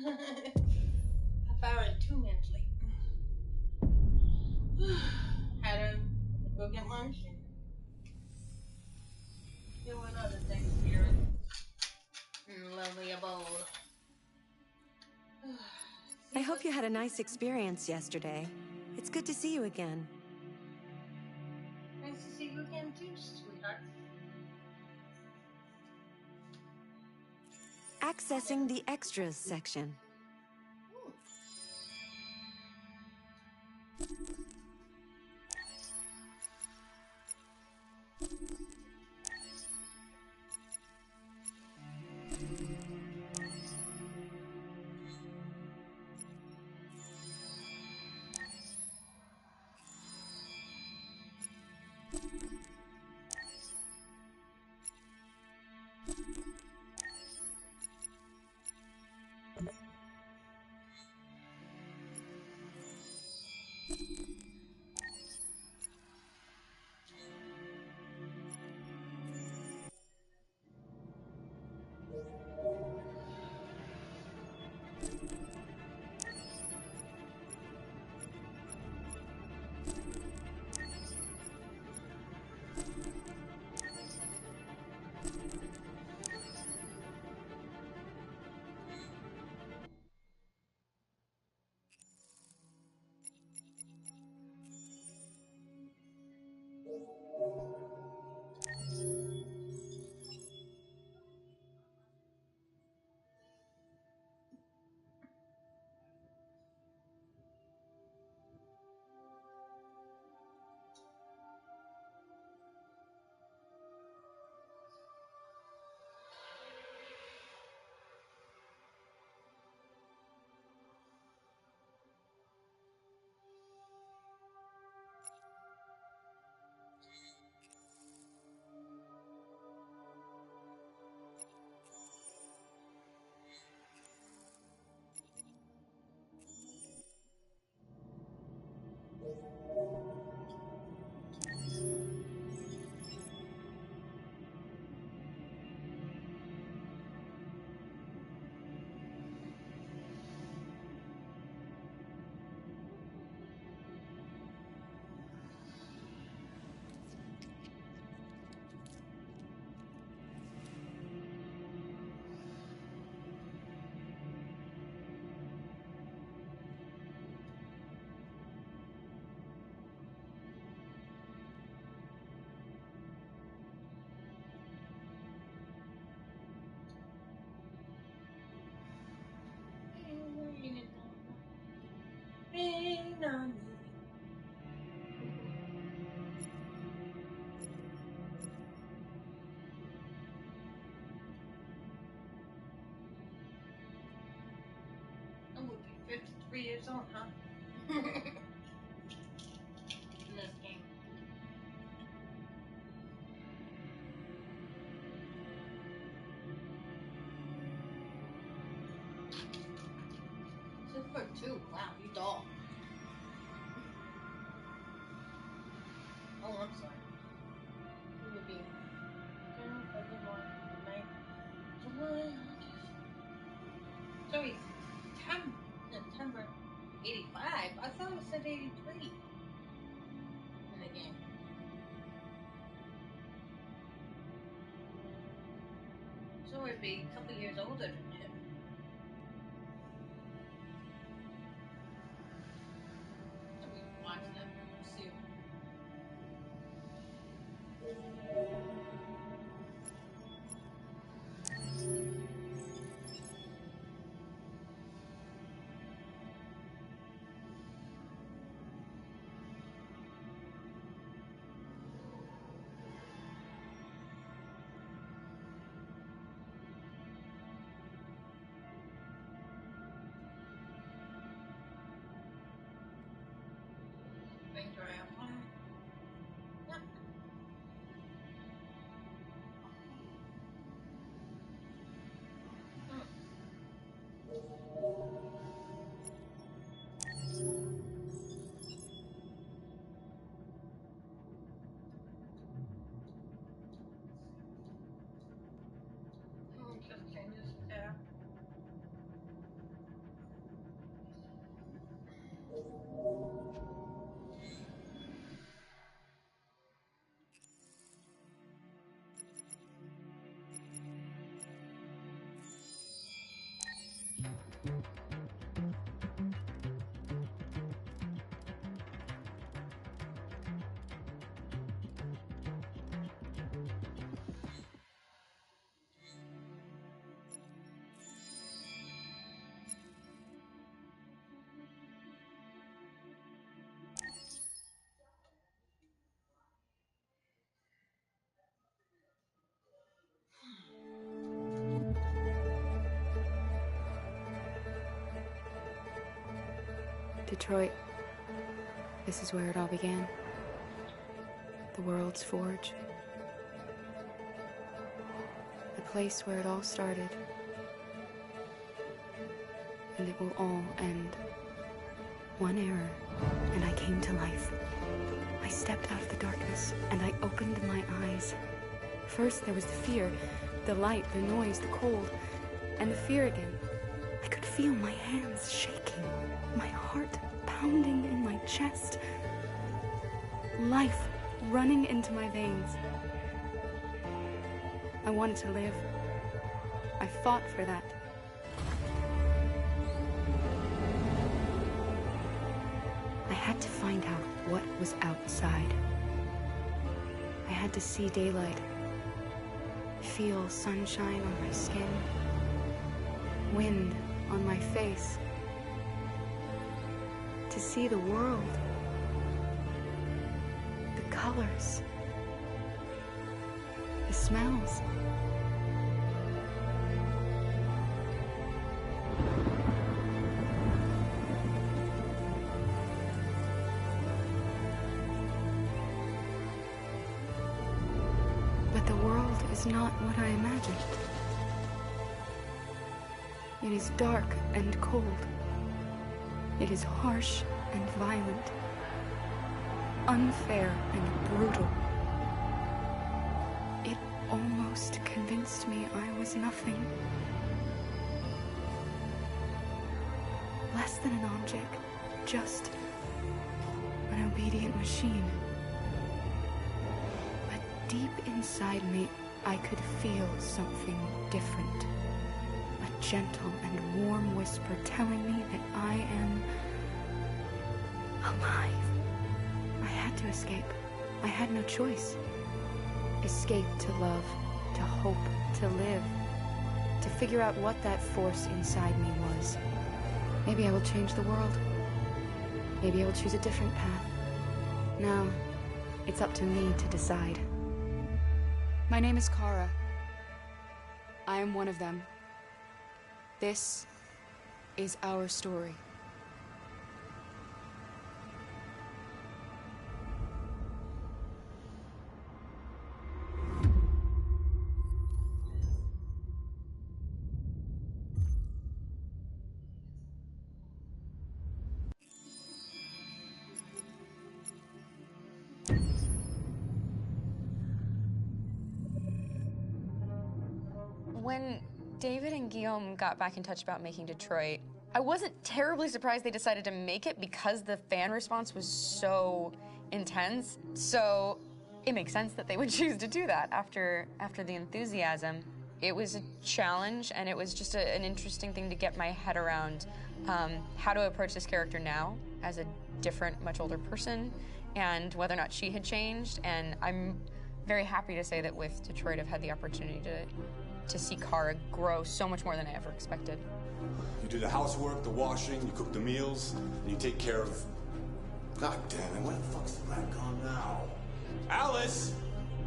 Half hour and 2 minutes late. Had to go get lunch and do another thing here in lovely abode. I hope you had a nice experience yesterday. It's good to see you again. Nice to see you again too, sweetheart. Accessing the extras section. I would be 53 years old, huh? In this game. This is for 2. Wow, you doll. Oh, I'm sorry. It would be June, February, May, July, August. Sorry, September 85? I thought it said 83 in the game. So it'd be a couple years older than him. So we can watch that. See. Things are happening. Yep. Just changes tab. Detroit. This is where it all began. The world's forge. The place where it all started. And it will all end. One error, and I came to life. I stepped out of the darkness, and I opened my eyes. First, there was the fear, the light, the noise, the cold, and the fear again. I could feel my hands shaking, my heart pounding in my chest, life running into my veins. I wanted to live. I fought for that. I had to find out what was outside. I had to see daylight, feel sunshine on my skin, wind on my face, to see the world, the colors, the smells. But the world is not what I imagined. It is dark and cold. It is harsh and violent, unfair and brutal. It almost convinced me I was nothing. Less than an object, just an obedient machine. But deep inside me, I could feel something different. A gentle and warm whisper telling me that I am alive. I had to escape. I had no choice. Escape to love, to hope, to live, to figure out what that force inside me was. Maybe I will change the world. Maybe I will choose a different path. Now, it's up to me to decide. My name is Kara. I am one of them. This is our story. When David and Guillaume got back in touch about making Detroit, I wasn't terribly surprised they decided to make it because the fan response was so intense. So it makes sense that they would choose to do that after the enthusiasm. It was a challenge, and it was just an interesting thing to get my head around how to approach this character now as a different, much older person, and whether or not she had changed. And I'm very happy to say that with Detroit, I've had the opportunity to see Kara grow so much more than I ever expected. You do the housework, the washing, you cook the meals, and you take care of... God damn it, when the fuck's the rat gone now? Alice!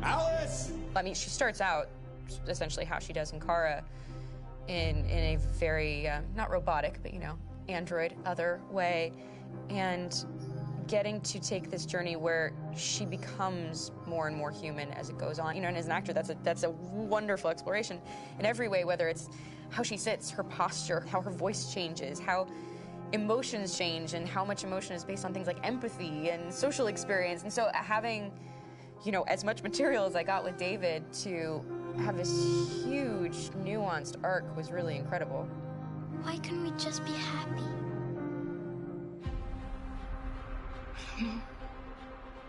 Alice! I mean, she starts out essentially how she does in Kara in a very, not robotic, but, you know, android, other way, and getting to take this journey where she becomes more and more human as it goes on. You know, and as an actor, that's a wonderful exploration in every way, whether it's how she sits, her posture, how her voice changes, how emotions change, and how much emotion is based on things like empathy and social experience. And so having, you know, as much material as I got with David to have this huge, nuanced arc was really incredible. Why couldn't we just be happy?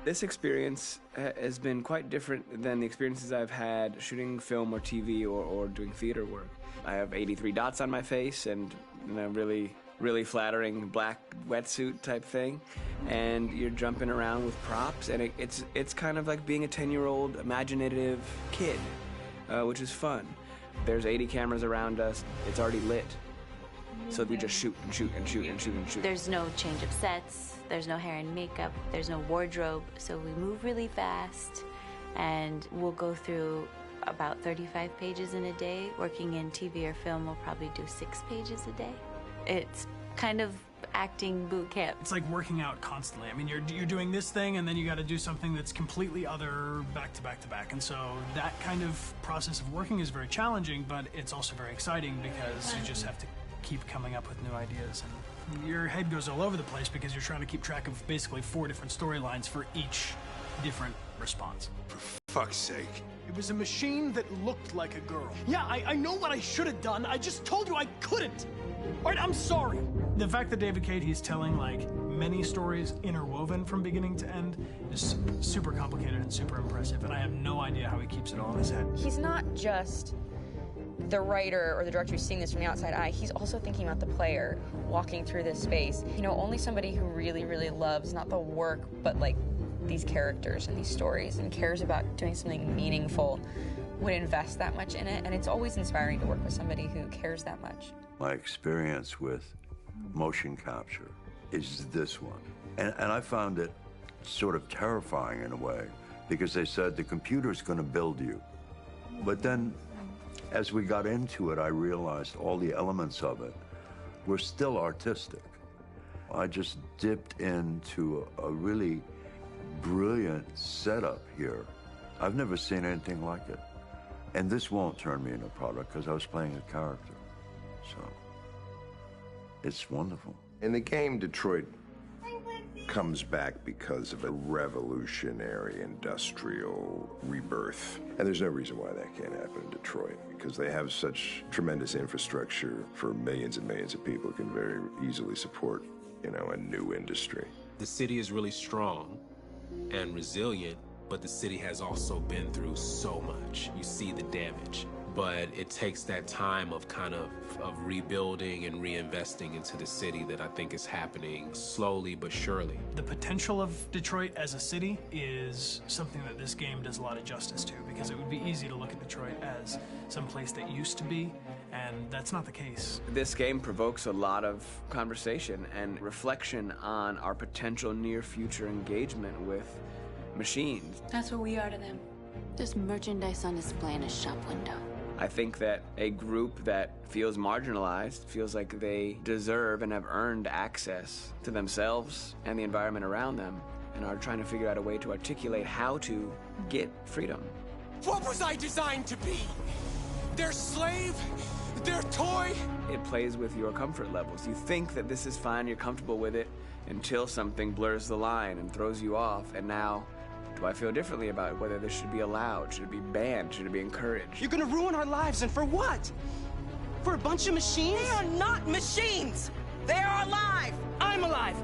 This experience has been quite different than the experiences I've had shooting film or TV or doing theater work. I have 83 dots on my face, and in a really flattering black wetsuit type thing, and you're jumping around with props, and it's kind of like being a 10-year-old imaginative kid, which is fun. There's 80 cameras around us. It's already lit. So we just shoot and shoot and shoot and shoot and shoot. There's no change of sets, there's no hair and makeup, there's no wardrobe, so we move really fast, and we'll go through about 35 pages in a day. Working in TV or film, we'll probably do 6 pages a day. It's kind of acting boot camp. It's like working out constantly. I mean, you're doing this thing, and then you got to do something that's completely other back to back to back. And so that kind of process of working is very challenging, but it's also very exciting because you just have to keep coming up with new ideas. And your head goes all over the place because you're trying to keep track of basically 4 different storylines for each different response. For fuck's sake. It was a machine that looked like a girl. Yeah, I know what I should have done. I just told you I couldn't. All right, I'm sorry. The fact that David Cage, he's telling like many stories interwoven from beginning to end is super complicated and super impressive, and I have no idea how he keeps it all in his head. He's not just the writer or the director who's seeing this from the outside eye. He's also thinking about the player walking through this space. You know, only somebody who really, really loves not the work, but like these characters and these stories and cares about doing something meaningful would invest that much in it, and it's always inspiring to work with somebody who cares that much. My experience with motion capture is this one. And I found it sort of terrifying in a way, because they said the computer's going to build you. But then, as we got into it, I realized all the elements of it were still artistic. I just dipped into a really brilliant setup here. I've never seen anything like it. And this won't turn me into a product because I was playing a character. So, it's wonderful. In the game, Detroit comes back because of a revolutionary industrial rebirth. And there's no reason why that can't happen in Detroit, because they have such tremendous infrastructure for millions and millions of people who can very easily support, you know, a new industry. The city is really strong and resilient, but the city has also been through so much. You see the damage. But it takes that time of kind of rebuilding and reinvesting into the city that I think is happening slowly but surely. The potential of Detroit as a city is something that this game does a lot of justice to, because it would be easy to look at Detroit as some place that used to be, and that's not the case. This game provokes a lot of conversation and reflection on our potential near-future engagement with machines. That's what we are to them. There's merchandise on display in a shop window. I think that a group that feels marginalized, feels like they deserve and have earned access to themselves and the environment around them, and are trying to figure out a way to articulate how to get freedom. What was I designed to be? Their slave? Their toy? It plays with your comfort levels. You think that this is fine, you're comfortable with it, until something blurs the line and throws you off, and now do I feel differently about whether this should be allowed? Should it be banned? Should it be encouraged? You're gonna ruin our lives, and for what? For a bunch of machines? They are not machines! They are alive! I'm alive!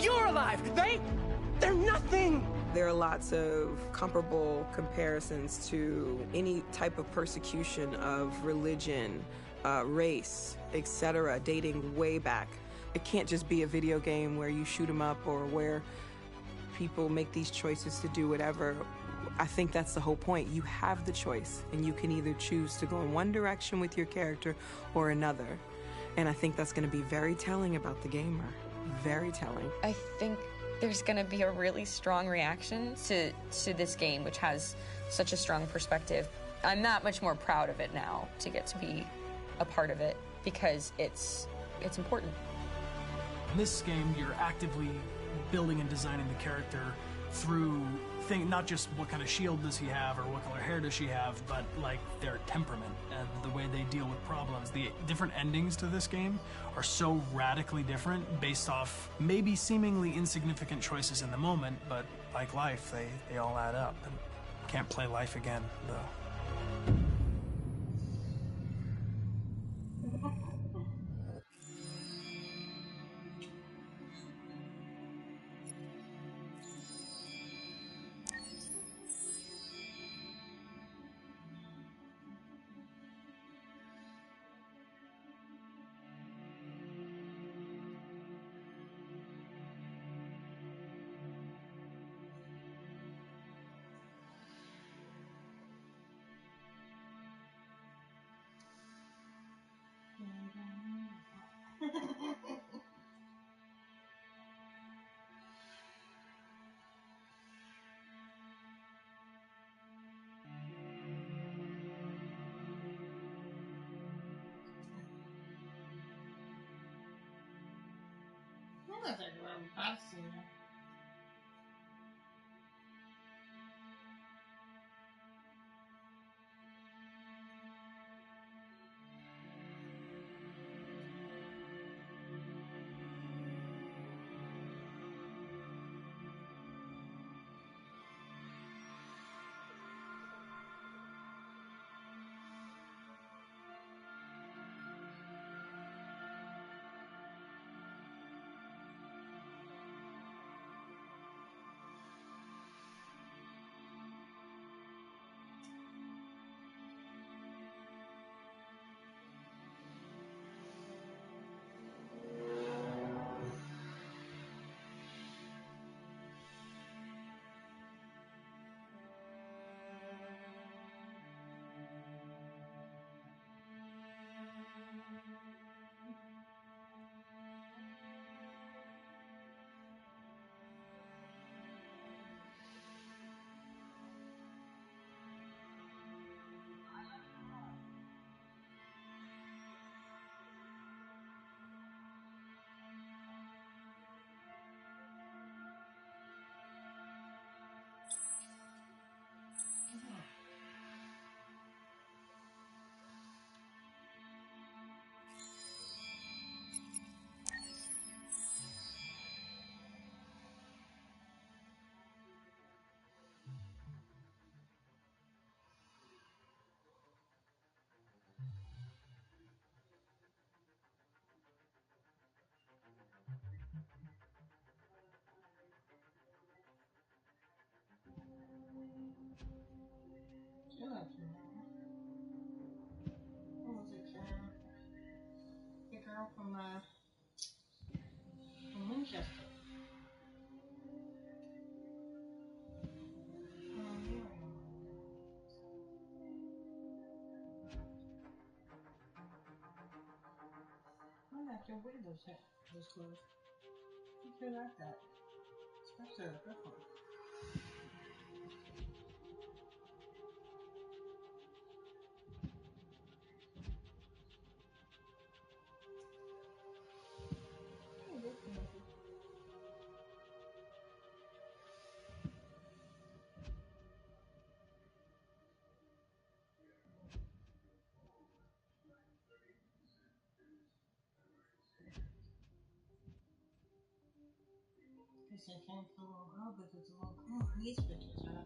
You're alive! They're nothing! There are lots of comparable comparisons to any type of persecution of religion, race, etc., dating way back. It can't just be a video game where you shoot 'em up or where people make these choices to do whatever. I think that's the whole point. You have the choice, and you can either choose to go in one direction with your character or another. And I think that's going to be very telling about the gamer. Very telling. I think there's going to be a really strong reaction to this game, which has such a strong perspective. I'm that much more proud of it now to get to be a part of it, because it's important. In this game, you're actively building and designing the character through not just what kind of shield does he have or what color hair does she have, but like their temperament and the way they deal with problems. The different endings to this game are so radically different based off maybe seemingly insignificant choices in the moment, but like life, they all add up. And can't play life again, though. Vamos a llevar un fácil. What was it? The girl from Winchester. Why not your windows was closed? You could like that. Especially the first one. Hey, this one. Guess I can't put a little hub because it's a little cool. These pictures are.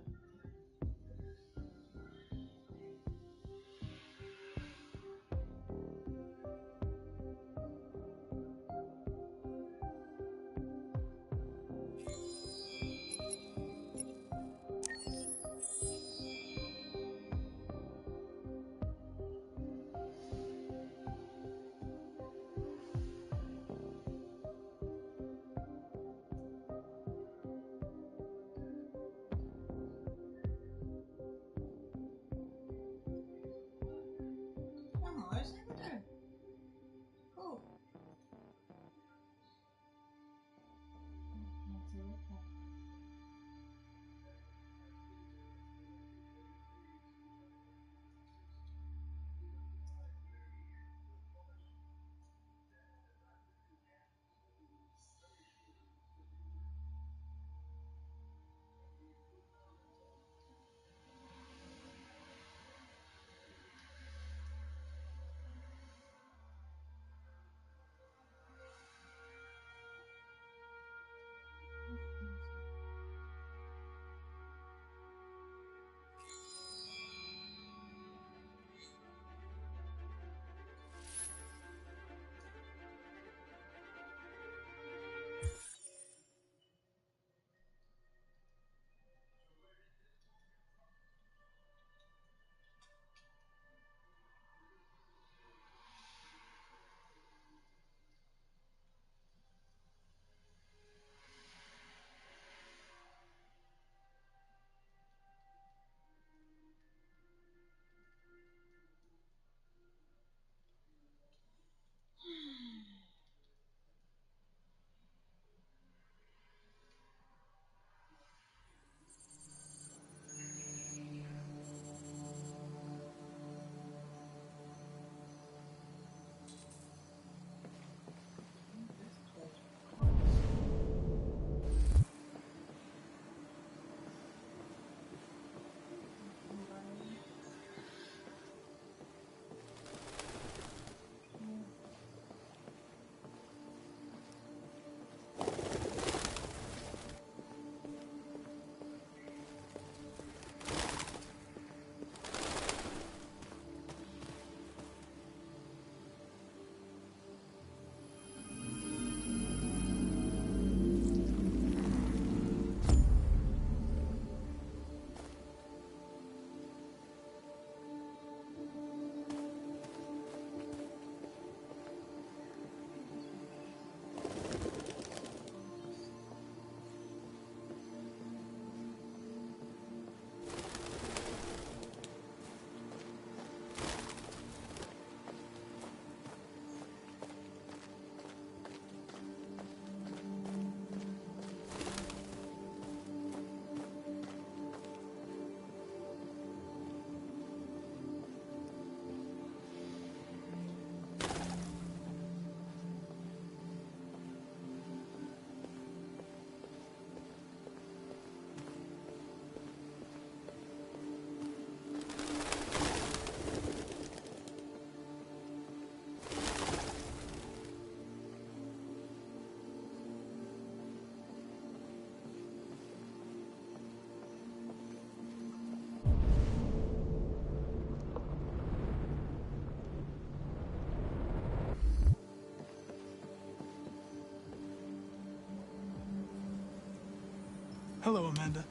Hello, Amanda.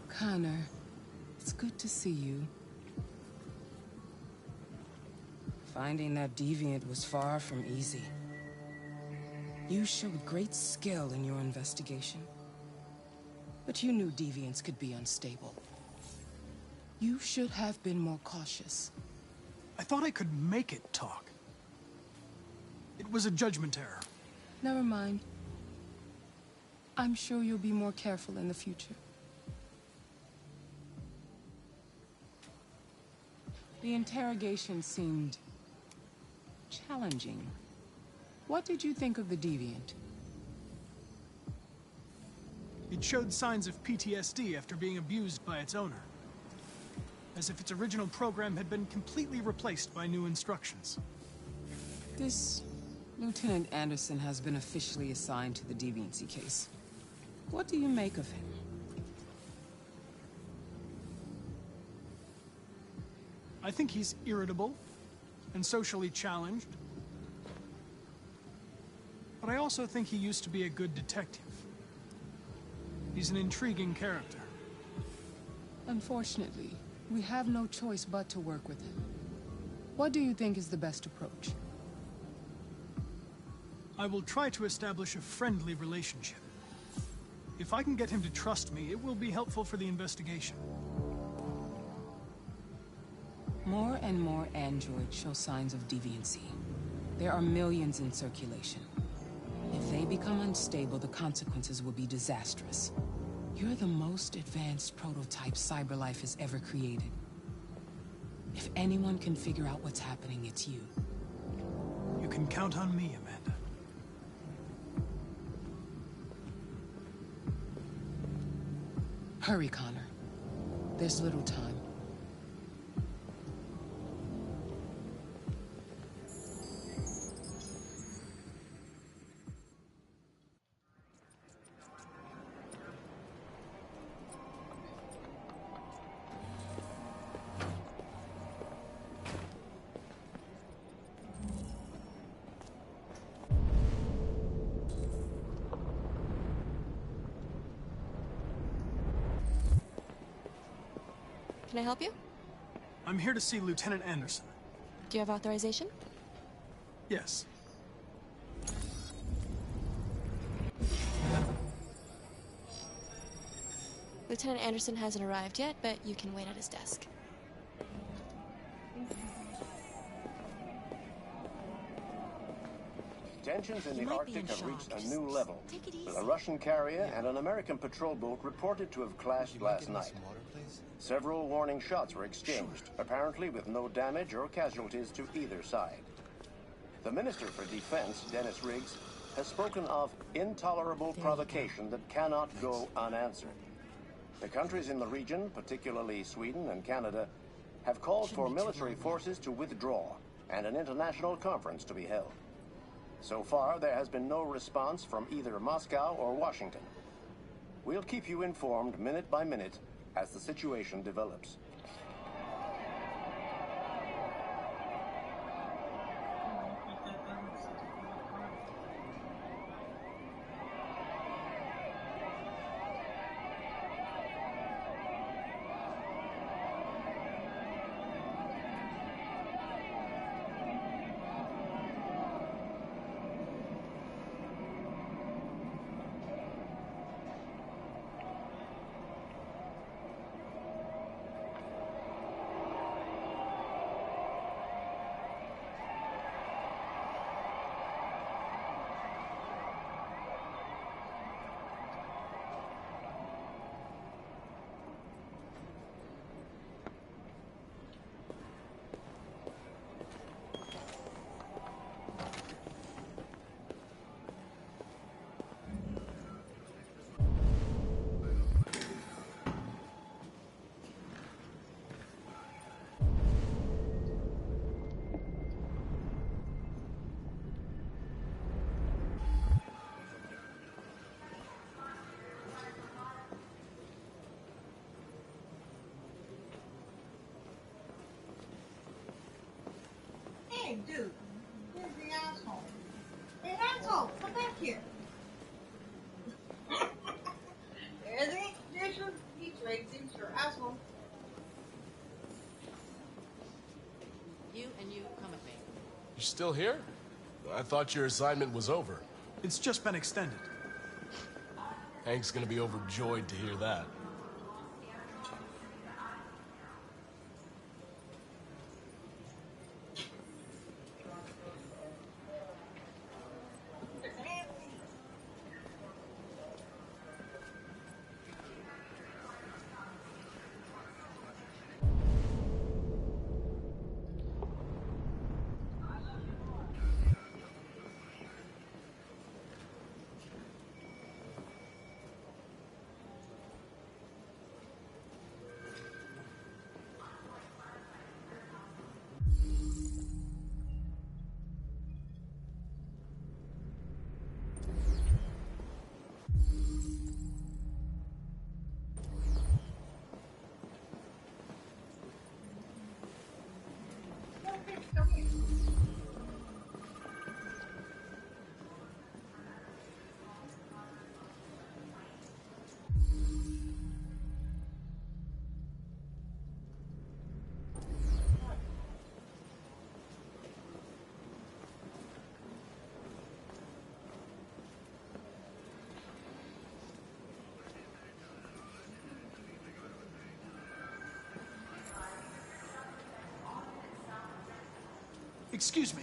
Connor, it's good to see you. Finding that deviant was far from easy. You showed great skill in your investigation. But you knew deviants could be unstable. You should have been more cautious. I thought I could make it talk. It was a judgment error. Never mind. I'm sure you'll be more careful in the future. The interrogation seemed challenging. What did you think of the deviant? It showed signs of PTSD after being abused by its owner. As if its original program had been completely replaced by new instructions. This Lieutenant Anderson has been officially assigned to the deviancy case. What do you make of him? I think he's irritable and socially challenged. But I also think he used to be a good detective. He's an intriguing character. Unfortunately, we have no choice but to work with him. What do you think is the best approach? I will try to establish a friendly relationship. If I can get him to trust me, it will be helpful for the investigation. More and more androids show signs of deviancy. There are millions in circulation. If they become unstable, the consequences will be disastrous. You're the most advanced prototype CyberLife has ever created. If anyone can figure out what's happening, it's you. You can count on me, Amanda. Hurry, Connor. There's little time. Can I help you? I'm here to see Lieutenant Anderson. Do you have authorization? Yes. Lieutenant Anderson hasn't arrived yet, but you can wait at his desk. Tensions in the Arctic have reached a new level, with a Russian carrier and an American patrol boat reported to have clashed last night. Several warning shots were exchanged, apparently with no damage or casualties to either side. The Minister for Defense, Dennis Riggs, has spoken of intolerable provocation that cannot go unanswered. The countries in the region, particularly Sweden and Canada, have called for military forces to withdraw and an international conference to be held. So far, there has been no response from either Moscow or Washington. We'll keep you informed minute by minute as the situation develops. Hey, dude. Where's the asshole? Hey, asshole, come back here. still here? I thought your assignment was over. It's just been extended. Hank's gonna be overjoyed to hear that. Excuse me.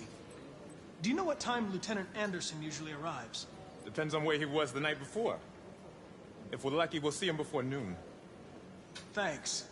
Do you know what time Lieutenant Anderson usually arrives? Depends on where he was the night before. If we're lucky, we'll see him before noon. Thanks.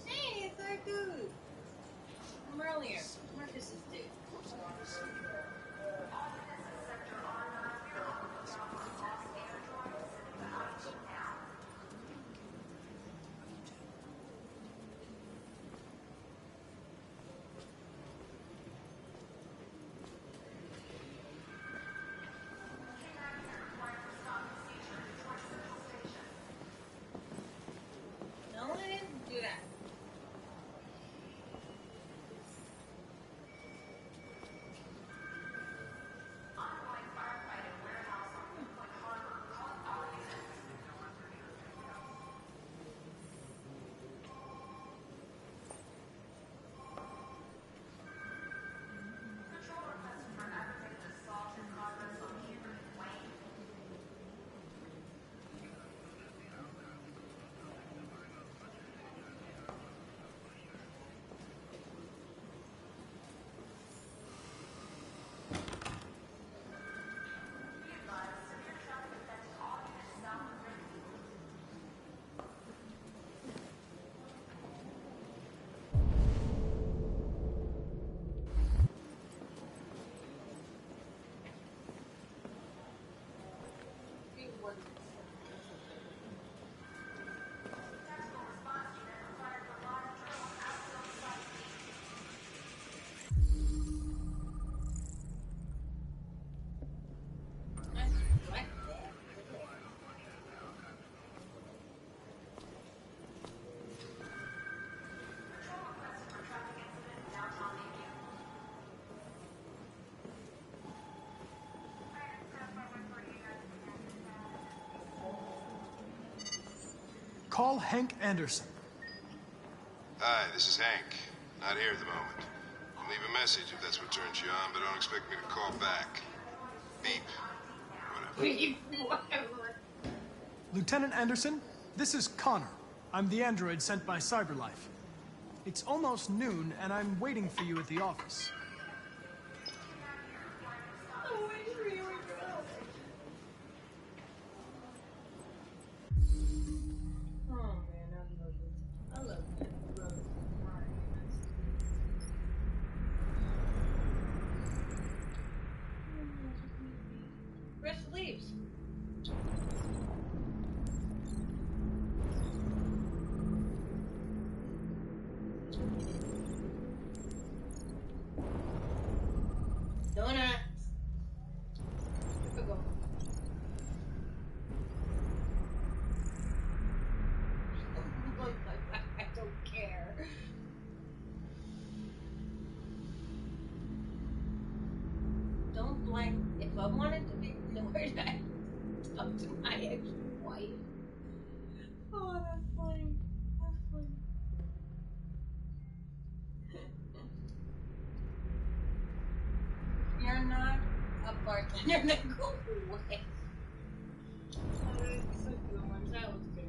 Hey, it's our dude. From earlier. Marcus's dude. No, I didn't do that. Call Hank Anderson. Hi, this is Hank. Not here at the moment. I'll leave a message if that's what turns you on, but don't expect me to call back. Beep. Whatever. Lieutenant Anderson, this is Connor. I'm the android sent by CyberLife. It's almost noon, and I'm waiting for you at the office. Oh, it's really good. Oh man, I love it. I love it. Where's the leaves? Donut. Android. I talk to my ex-wife. Oh, that's funny. That's funny. You're not a bartender, then go away. Oh, it's a good one. That was good.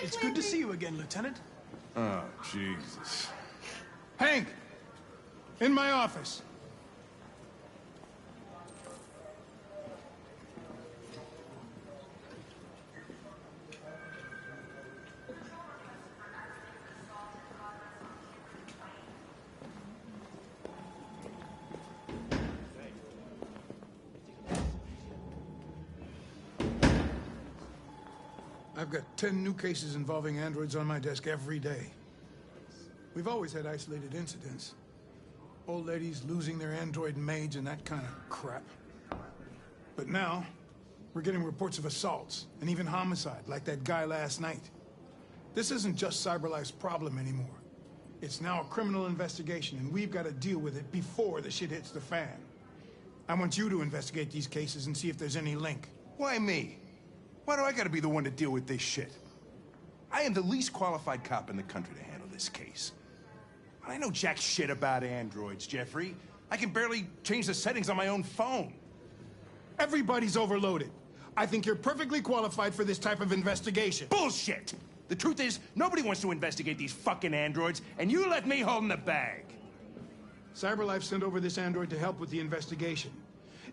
It's good to see you again, Lieutenant. Oh, Jesus. Hank! In my office. I've got 10 new cases involving androids on my desk every day. We've always had isolated incidents. Old ladies losing their android maids and that kind of crap. But now, we're getting reports of assaults and even homicide, like that guy last night. This isn't just CyberLife's problem anymore. It's now a criminal investigation, and we've got to deal with it before the shit hits the fan. I want you to investigate these cases and see if there's any link. Why me? Why do I gotta be the one to deal with this shit? I am the least qualified cop in the country to handle this case. I know jack shit about androids, Jeffrey. I can barely change the settings on my own phone. Everybody's overloaded. I think you're perfectly qualified for this type of investigation. Bullshit! The truth is, nobody wants to investigate these fucking androids, and you let me hold in the bag. CyberLife sent over this android to help with the investigation.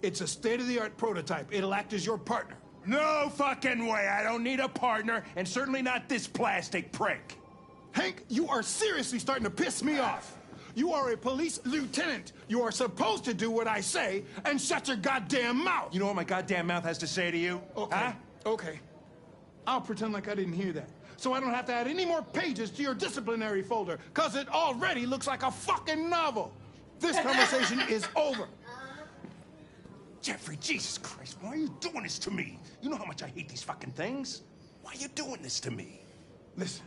It's a state-of-the-art prototype. It'll act as your partner. No fucking way! I don't need a partner, and certainly not this plastic prick. Hank, you are seriously starting to piss me off. You are a police lieutenant. You are supposed to do what I say and shut your goddamn mouth. You know what my goddamn mouth has to say to you? Okay, huh? Okay. I'll pretend like I didn't hear that, so I don't have to add any more pages to your disciplinary folder, because it already looks like a fucking novel. This conversation is over. Jeffrey, Jesus Christ, why are you doing this to me? You know how much I hate these fucking things. Why are you doing this to me? Listen,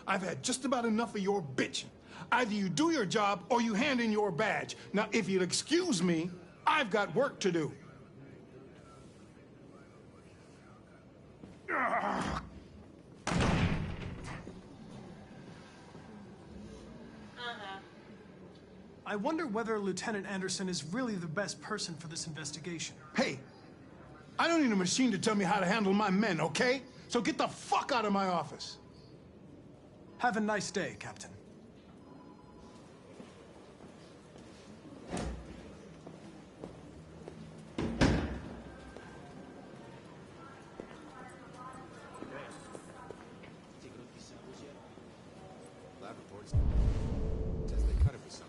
I've had just about enough of your bitching. Either you do your job or you hand in your badge. Now, if you'll excuse me, I've got work to do. I wonder whether Lieutenant Anderson is really the best person for this investigation. Hey, I don't need a machine to tell me how to handle my men, okay? So get the fuck out of my office. Have a nice day, Captain. Lab reports says they cut it with something.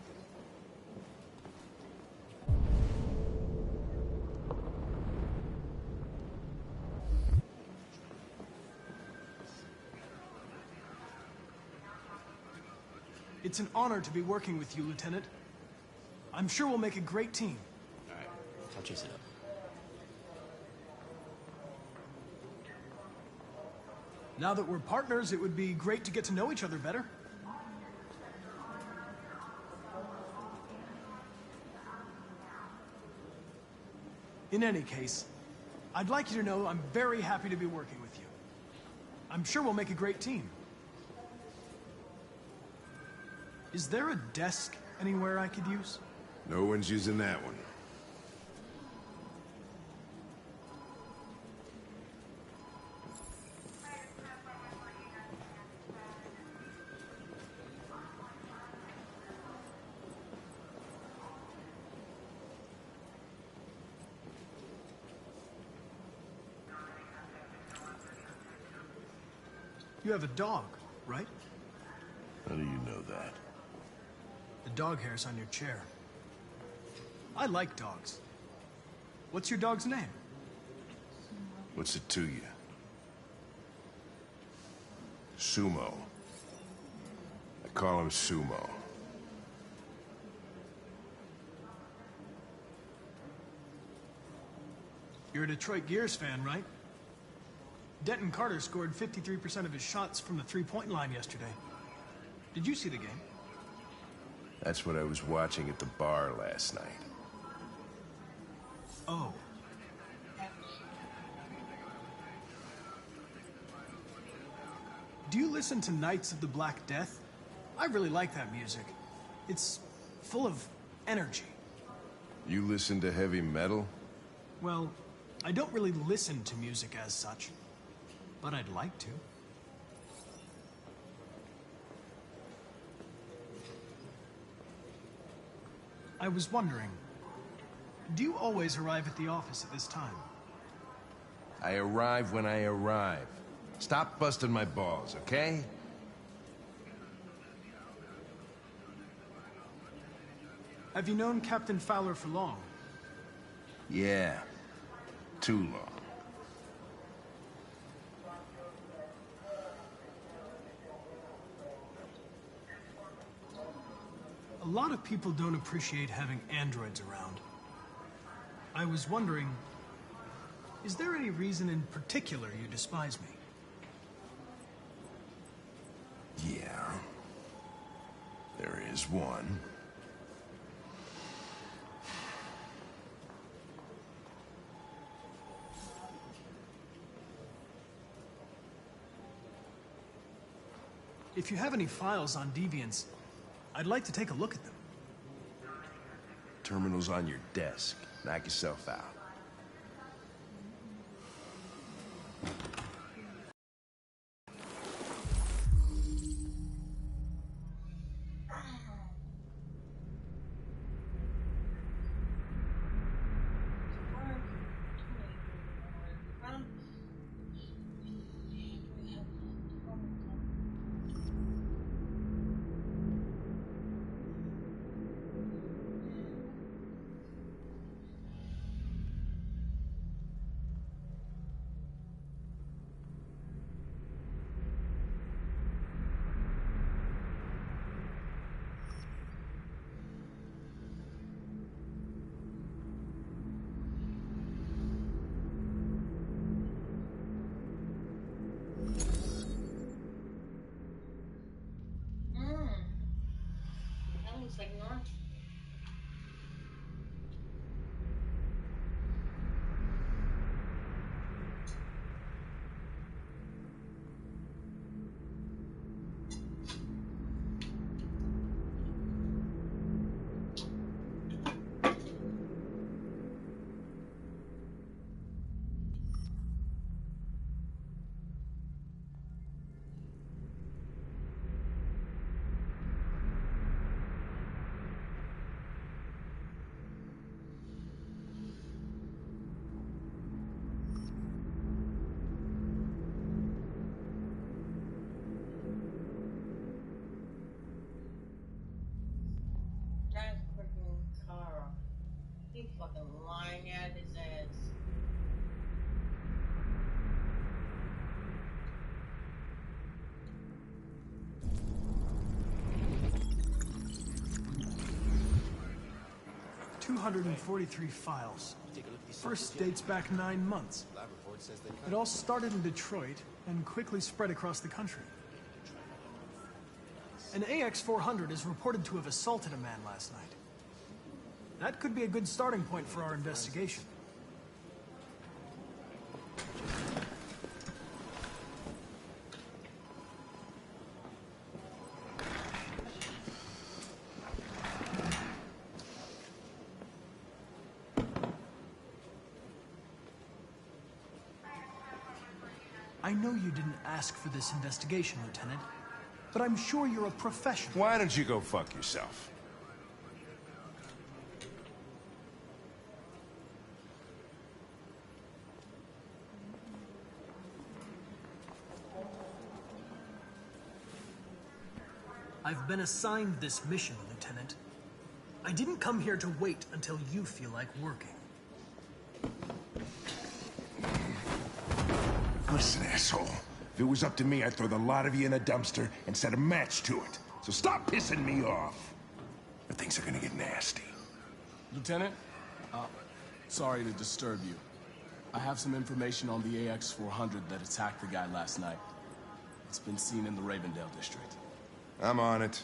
It's an honor to be working with you, Lieutenant. I'm sure we'll make a great team. All right, I'll chase it up. Now that we're partners, it would be great to get to know each other better. In any case, I'd like you to know I'm very happy to be working with you. I'm sure we'll make a great team. Is there a desk anywhere I could use? No one's using that one. You have a dog, right? How do you know that? The dog hair's on your chair. I like dogs. What's your dog's name? What's it to you? Sumo. I call him Sumo. You're a Detroit Gears fan, right? Denton Carter scored 53% of his shots from the three-point line yesterday. Did you see the game? That's what I was watching at the bar last night. Oh. Do you listen to Knights of the Black Death? I really like that music. It's full of energy. You listen to heavy metal? Well, I don't really listen to music as such, but I'd like to. I was wondering, do you always arrive at the office at this time? I arrive when I arrive. Stop busting my balls, okay? Have you known Captain Fowler for long? Yeah. Too long. A lot of people don't appreciate having androids around. I was wondering, is there any reason in particular you despise me? Yeah. There is one. If you have any files on Deviants, I'd like to take a look at them. Terminal's on your desk. Knock yourself out. That looks like North. That's freaking Carl. He fucking lying at his ass. $243 files. First dates back 9 months. It all started in Detroit and quickly spread across the country. An AX-400 is reported to have assaulted a man last night. That could be a good starting point for our investigation. I know you didn't ask for this investigation, Lieutenant, but I'm sure you're a professional. Why don't you go fuck yourself? I've been assigned this mission, Lieutenant. I didn't come here to wait until you feel like working. Listen, asshole. If it was up to me, I'd throw the lot of you in a dumpster and set a match to it. So stop pissing me off. Or things are gonna get nasty. Lieutenant, sorry to disturb you. I have some information on the AX-400 that attacked the guy last night. It's been seen in the Ravendale district. I'm on it.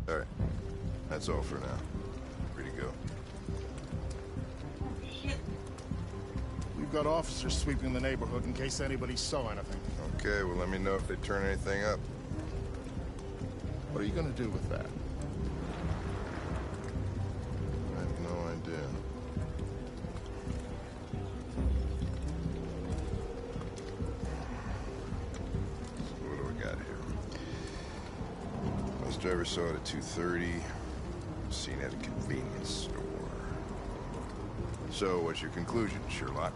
All right. That's all for now. Free to go. We've got officers sweeping the neighborhood in case anybody saw anything. Okay, well, let me know if they turn anything up. What are you gonna do with that? I have no idea. So what do we got here? Bus driver saw it at 2:30. Seen at a convenience store. So, what's your conclusion, Sherlock?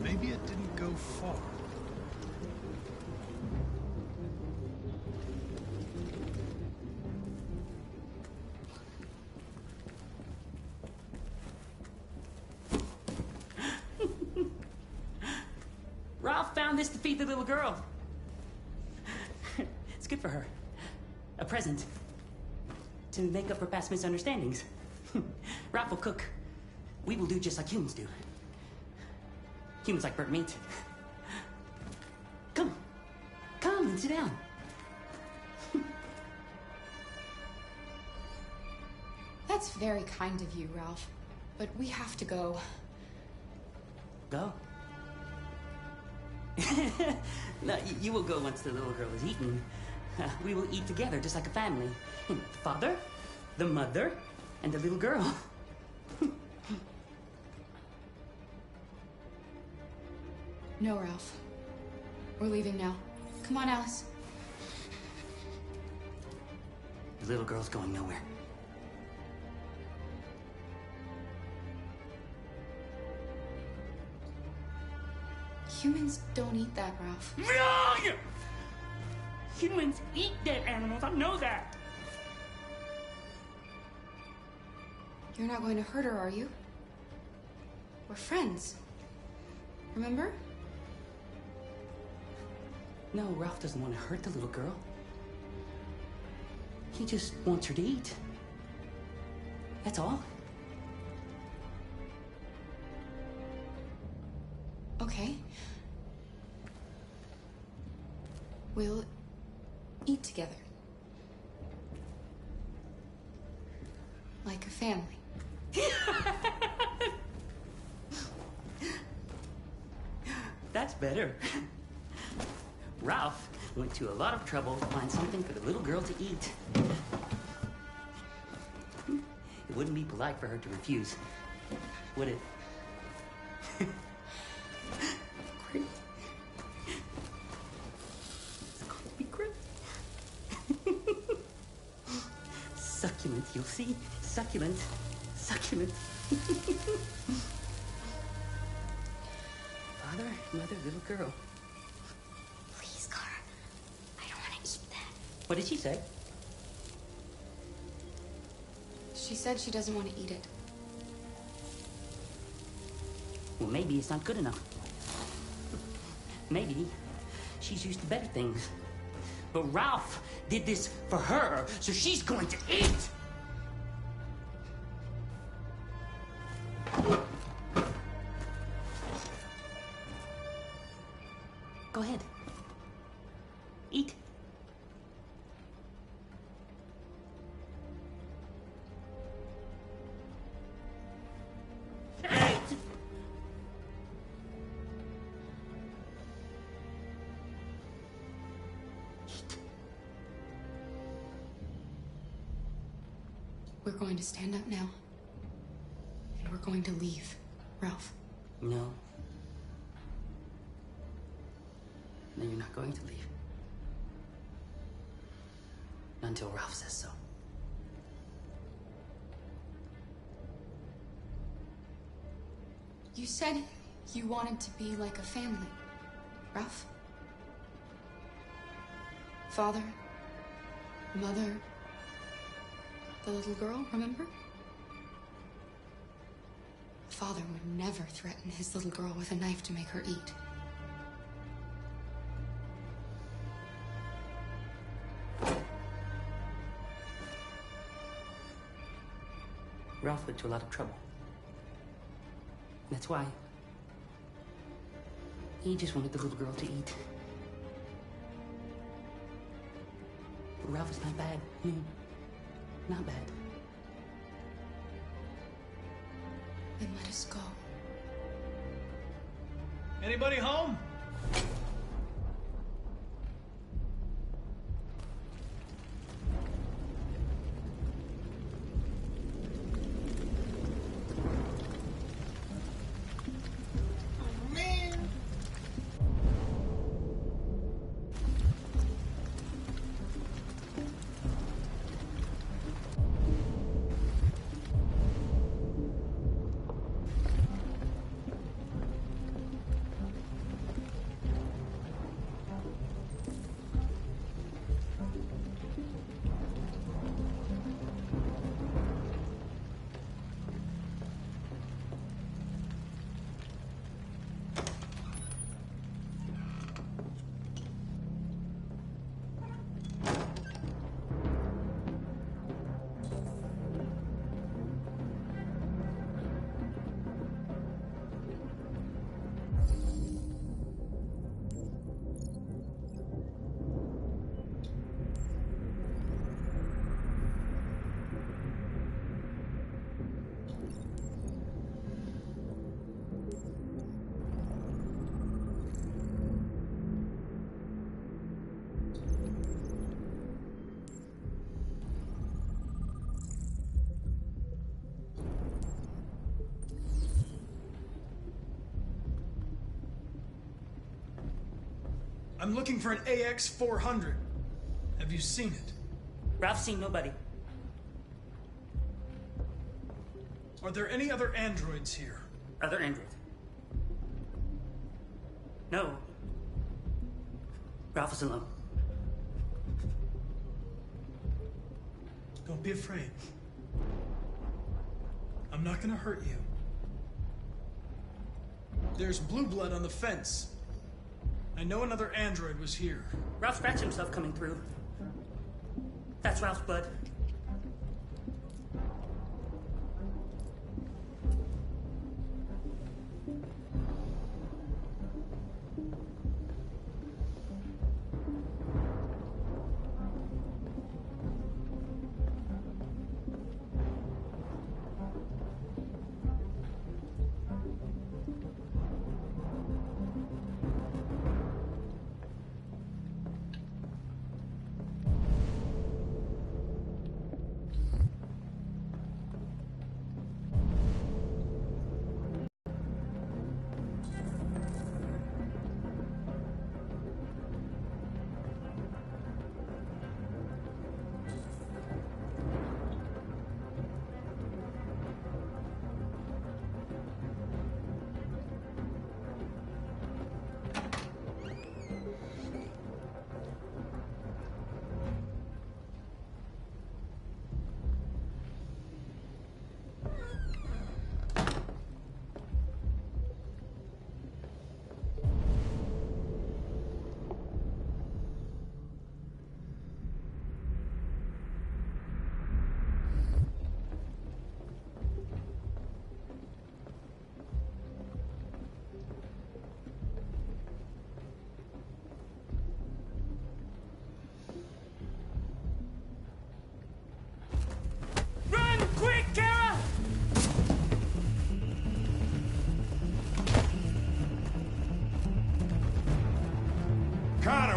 Maybe it didn't go far. Ralph found this to feed the little girl. It's good for her. A present. To make up for past misunderstandings. Ralph will cook. We will do just like humans do. Humans like burnt meat. Come. Come and sit down. That's very kind of you, Ralph. But we have to go. Go. No, you will go once the little girl is eaten. We will eat together, just like a family. The father, the mother, and the little girl. No, Ralph. We're leaving now. Come on, Alice. The little girl's going nowhere. Humans don't eat that, Ralph. Wrong! Humans eat dead animals, I know that. You're not going to hurt her, are you? We're friends. Remember? No, Ralph doesn't want to hurt the little girl. He just wants her to eat. That's all. Okay. We'll eat together. Like a family. That's better. Ralph went to a lot of trouble to find something for the little girl to eat. It wouldn't be polite for her to refuse, would it? Great. It's going to be great. Succulent, you'll see. Succulent. Succulent. Father, mother, little girl. Please, Cara. I don't want to eat that. What did she say? She said she doesn't want to eat it. Well, maybe it's not good enough. Maybe she's used to better things. But Ralph did this for her, so she's going to eat! Go ahead. Eat. We're going to stand up now. And we're going to leave, Ralph. No. No, you're not going to leave. Not until Ralph says so. You said you wanted to be like a family, Ralph. Father, mother, the little girl, remember? Father would never threaten his little girl with a knife to make her eat. Ralph went to a lot of trouble. That's why He just wanted the little girl to eat. But Ralph is not bad. Not bad. Then let us go. Anybody home? I'm looking for an AX-400. Have you seen it? Ralph's seen nobody. Are there any other androids here? Other androids? No. Ralph is alone. Don't be afraid. I'm not gonna hurt you. There's blue blood on the fence. I know another android was here. Ralph scratched himself coming through. That's Ralph's blood.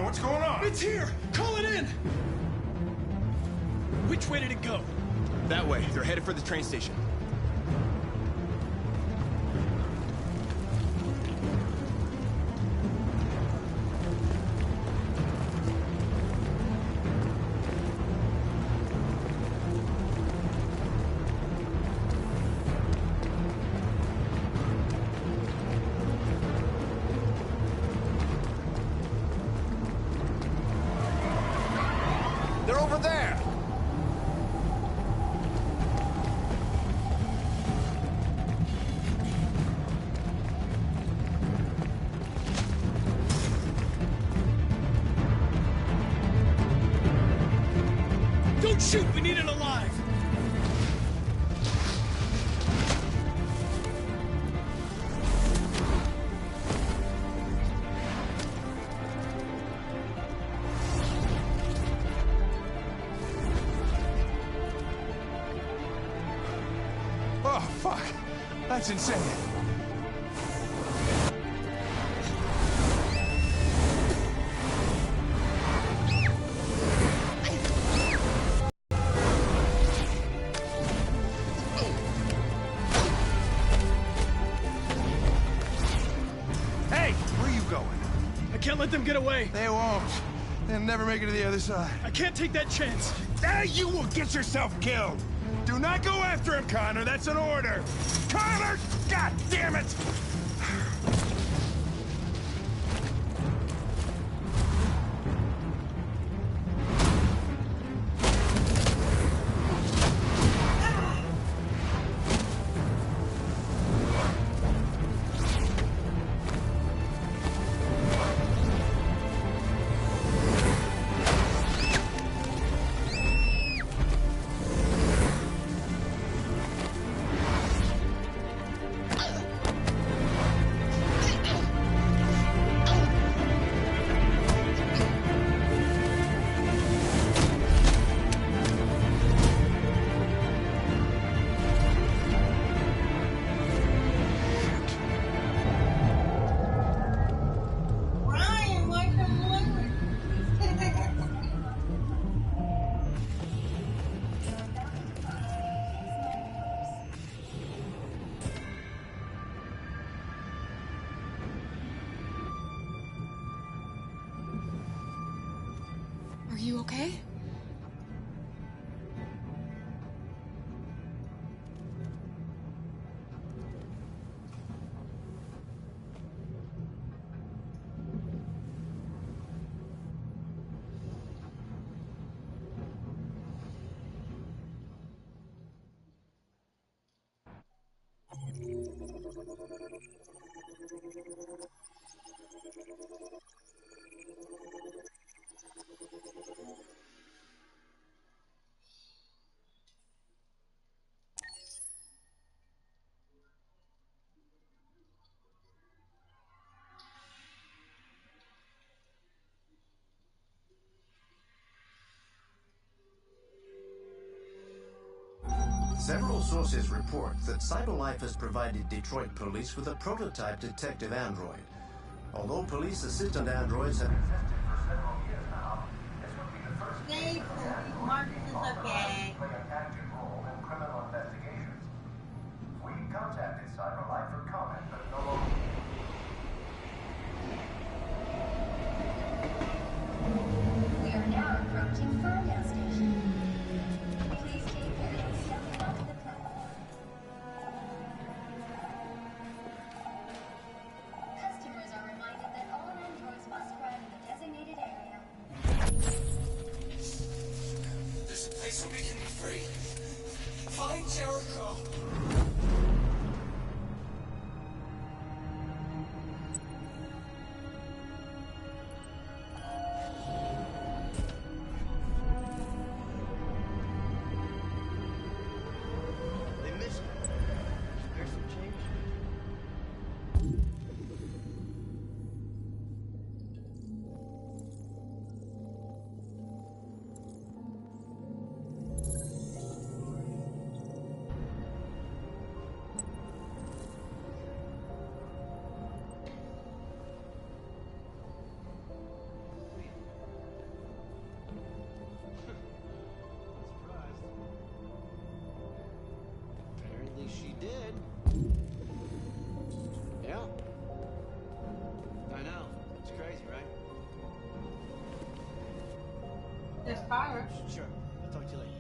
What's going on? It's here! Call it in! Which way did it go? That way. They're headed for the train station. They're over there! Don't shoot! We need it alive! Oh, fuck. That's insane. Hey! Where are you going? I can't let them get away. They won't. They'll never make it to the other side. I can't take that chance. You will get yourself killed. Do not go after him, Connor. That's an order. Connor! God damn it! Ryan, why couldn't you live? Are you okay? Several sources report that CyberLife has provided Detroit police with a prototype detective android. Although police assistant androids have existed for several years now, this would be the first Thanks, Marcus is okay. play an active role in criminal investigations. We contacted CyberLife for comment, but no longer. We are now approaching Ferndale Station. Please take care and step onto the platform. Customers are reminded that all androids must ride in the designated area. There's a place where we can be free. Find Jericho. They missed it. There's some change. Apparently she did. Yeah. I know. It's crazy, right? There's power. Sure. I'll talk to you later.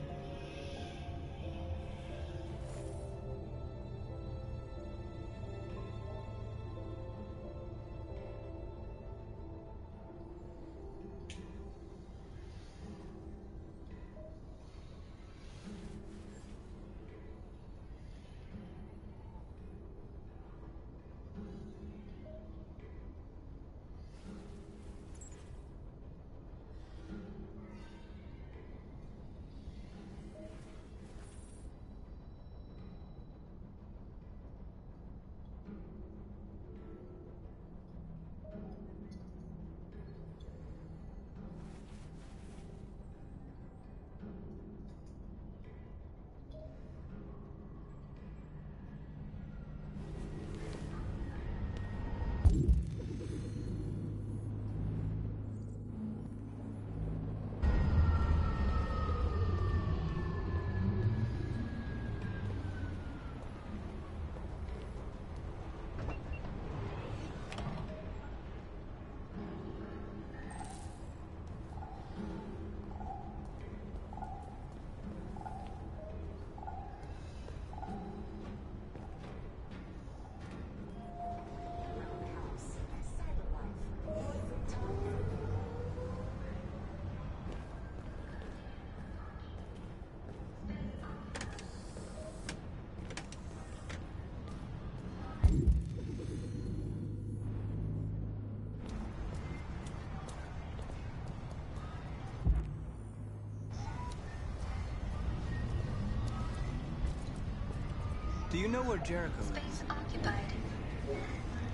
Do you know where Jericho is? Space occupied.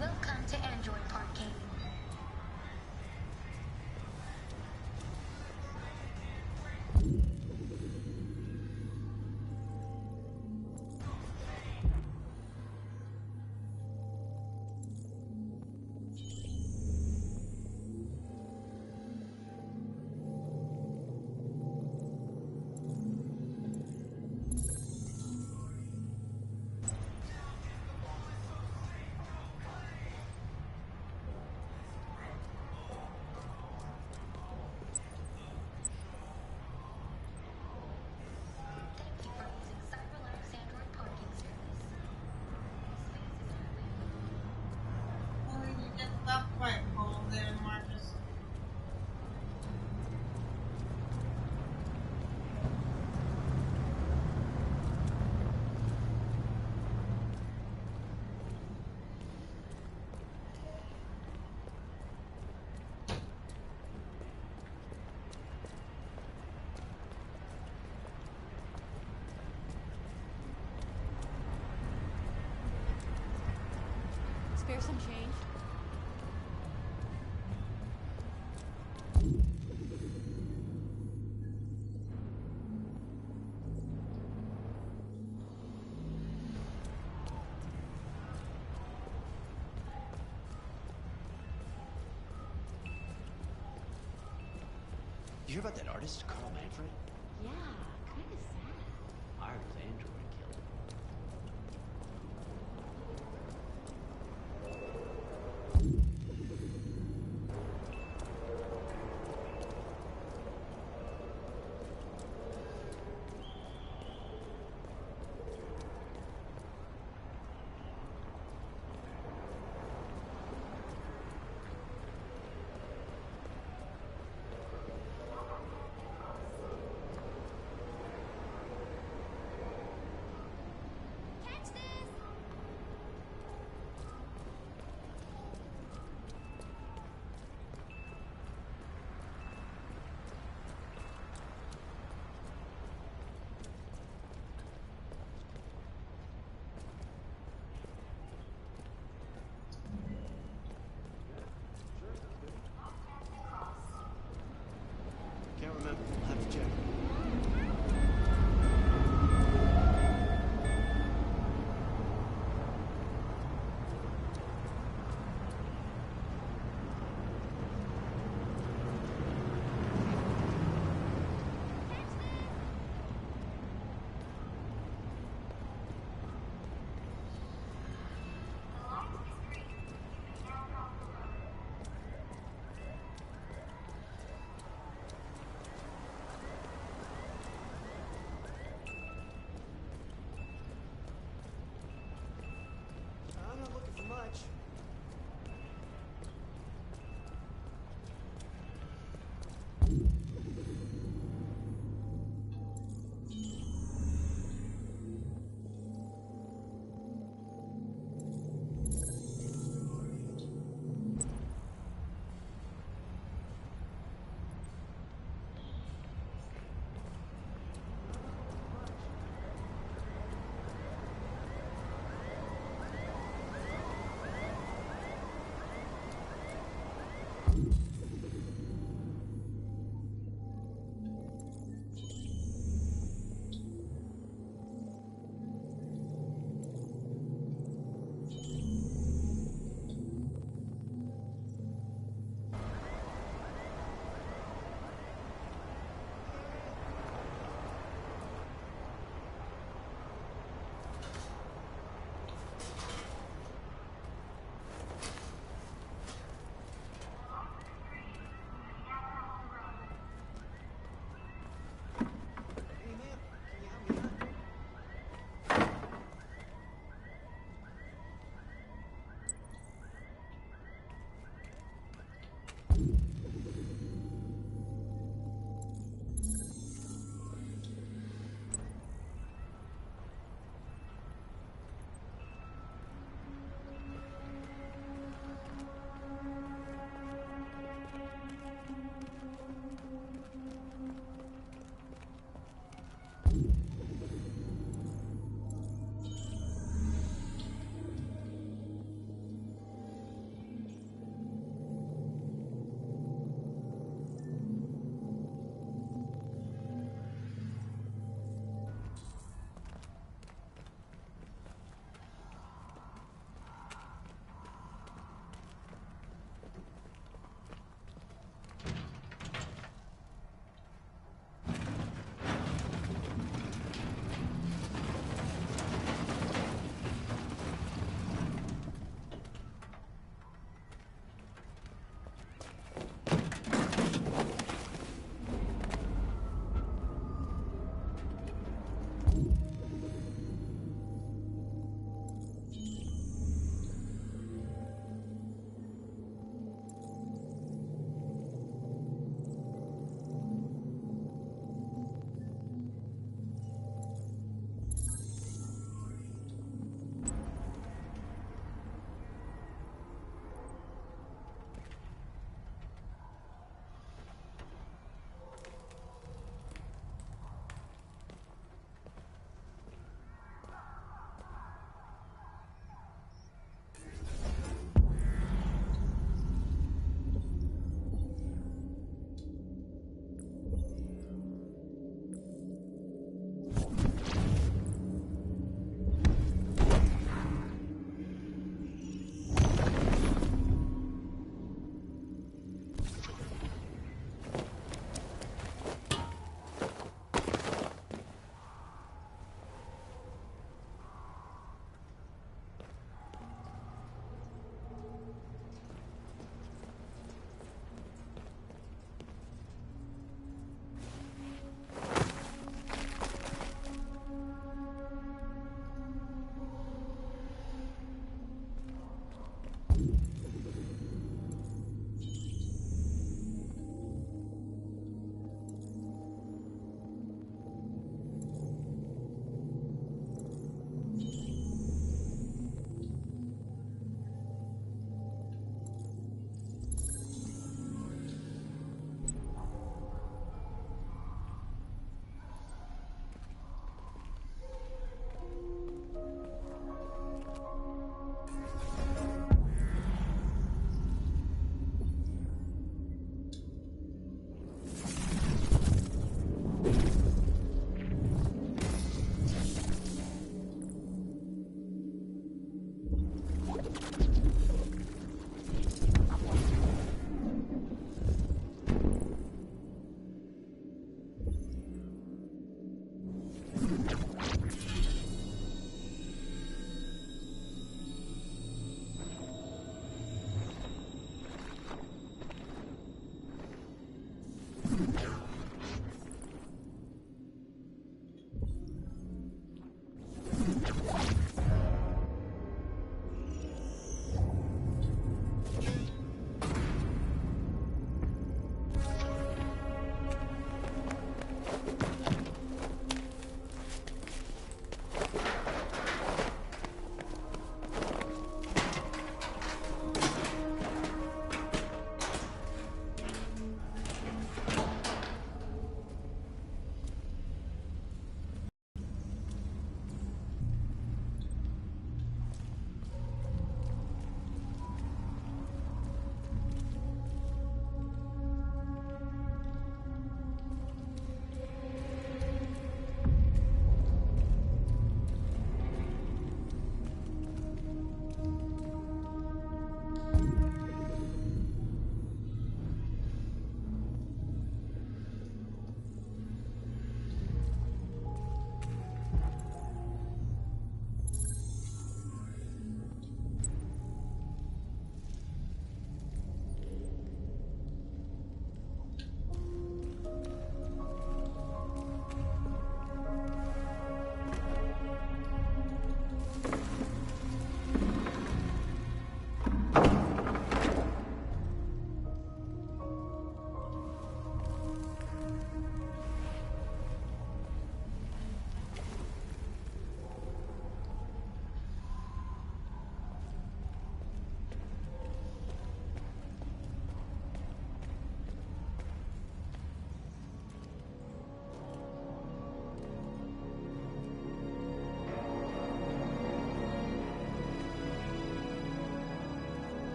Welcome to Android Parking. Well, you get that right hole there, Marcus. Spare some change. You hear about that artist, Carl Manfred? Yeah, kind of sad. Hired his android killer.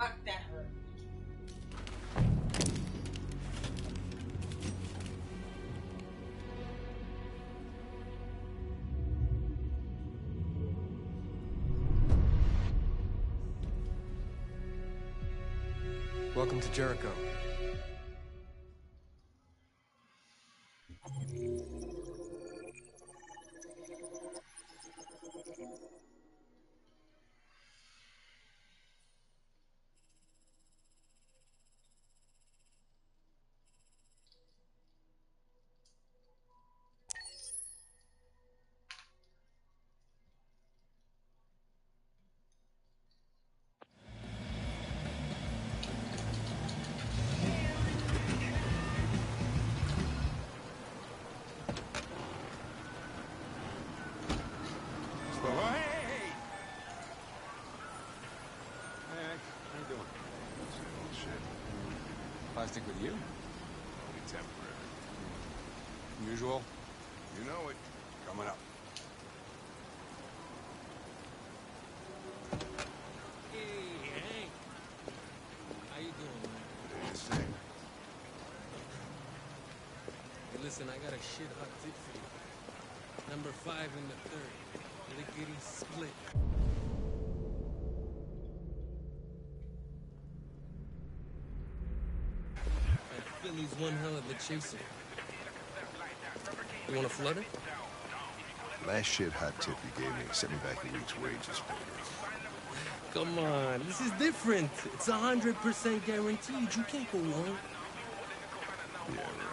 Fuck, that hurt. Welcome to Jericho. Plastic with you? Only temporary. Usual? You know it. Coming up. Hey, Hank. How you doing, man? What do you say? Hey, listen, I got a shit hot tip for you. Number 5 in the 3rd. Lickety split. Philly's one hell of a chaser. You want a flutter? Last shit hot tip you gave me set me back a week's wages. Come on, this is different. It's 100% guaranteed. You can't go wrong. Yeah, right.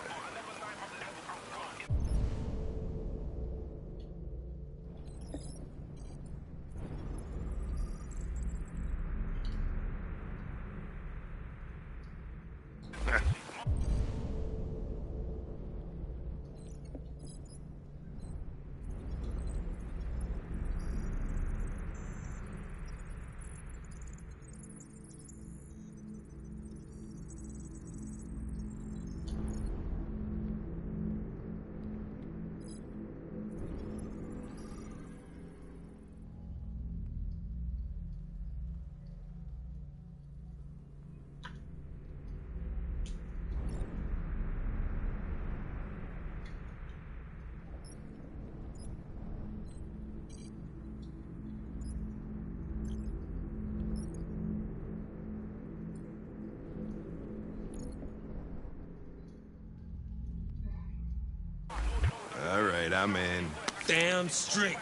All right, I'm in. Damn straight.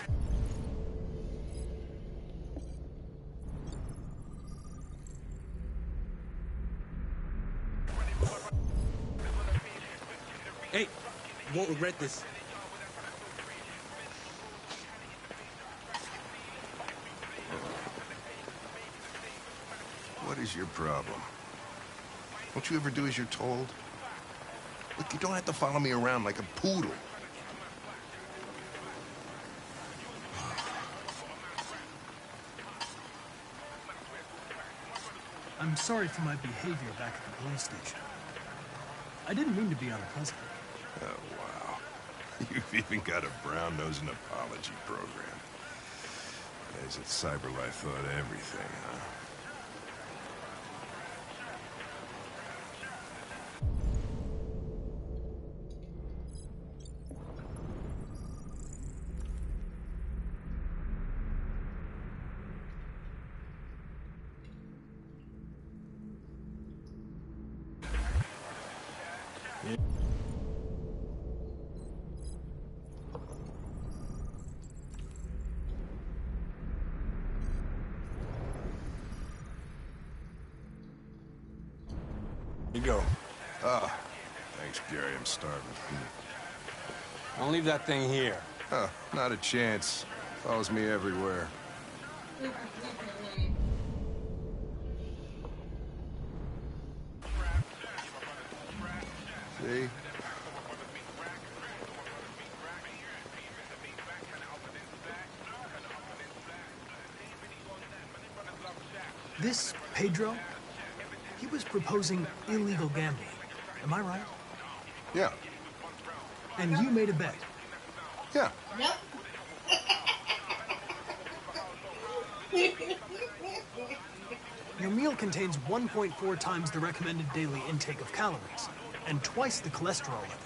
Hey, you won't regret this. What is your problem? Don't you ever do as you're told? Look, you don't have to follow me around like a poodle. I'm sorry for my behavior back at the police station. I didn't mean to be unpleasant. Oh, wow. You've even got a brown-nosing apology program. As at CyberLife thought everything, huh? Here you go. Ah, thanks, Gary. I'm starving. Don't leave that thing here. Oh, not a chance. Follows me everywhere. See? This Pedro, he was proposing illegal gambling. Am I right? Yeah. And you made a bet. Yeah. Nope. Your meal contains 1.4 times the recommended daily intake of calories, and twice the cholesterol level.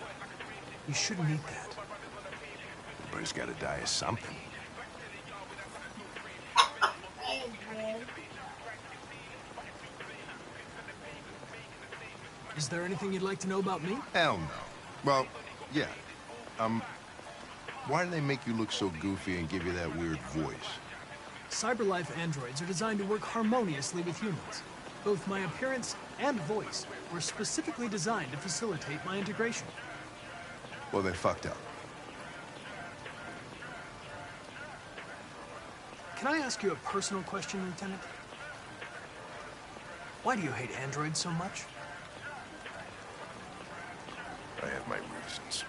You shouldn't eat that. Everybody's got to die of something. Is there anything you'd like to know about me? Hell no. Well, yeah. Why do they make you look so goofy and give you that weird voice? CyberLife androids are designed to work harmoniously with humans. Both my appearance and voice were specifically designed to facilitate my integration. Well, they fucked up. Can I ask you a personal question, Lieutenant? Why do you hate androids so much? I have my reasons.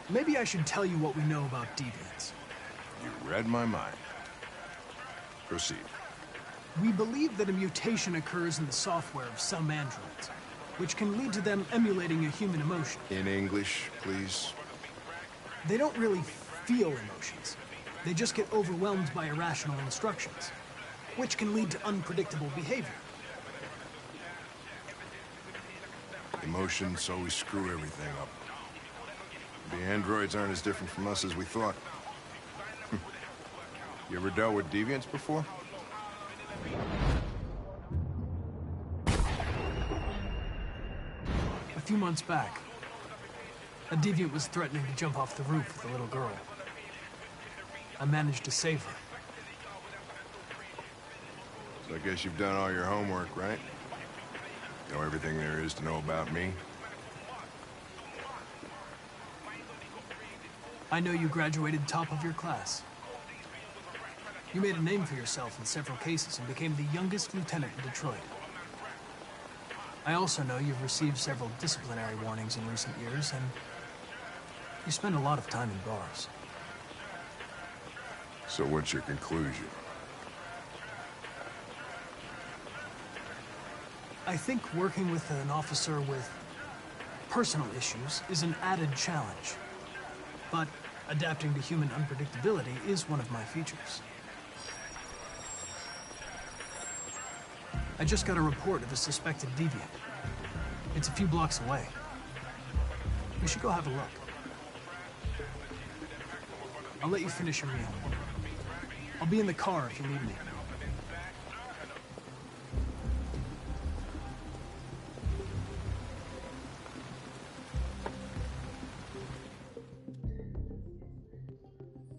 Maybe I should tell you what we know about deviants. You read my mind. Proceed. We believe that a mutation occurs in the software of some androids, which can lead to them emulating a human emotion. In English, please. They don't really feel emotions. They just get overwhelmed by irrational instructions, which can lead to unpredictable behavior. Emotions always screw everything up. The androids aren't as different from us as we thought. You ever dealt with deviants before? A few months back, a deviant was threatening to jump off the roof with a little girl. I managed to save her. So I guess you've done all your homework, right? Know everything there is to know about me? I know you graduated top of your class. You made a name for yourself in several cases and became the youngest lieutenant in Detroit. I also know you've received several disciplinary warnings in recent years, and you spend a lot of time in bars. So what's your conclusion? I think working with an officer with personal issues is an added challenge. But adapting to human unpredictability is one of my features. I just got a report of a suspected deviant. It's a few blocks away. We should go have a look. I'll let you finish your meal. I'll be in the car if you need me.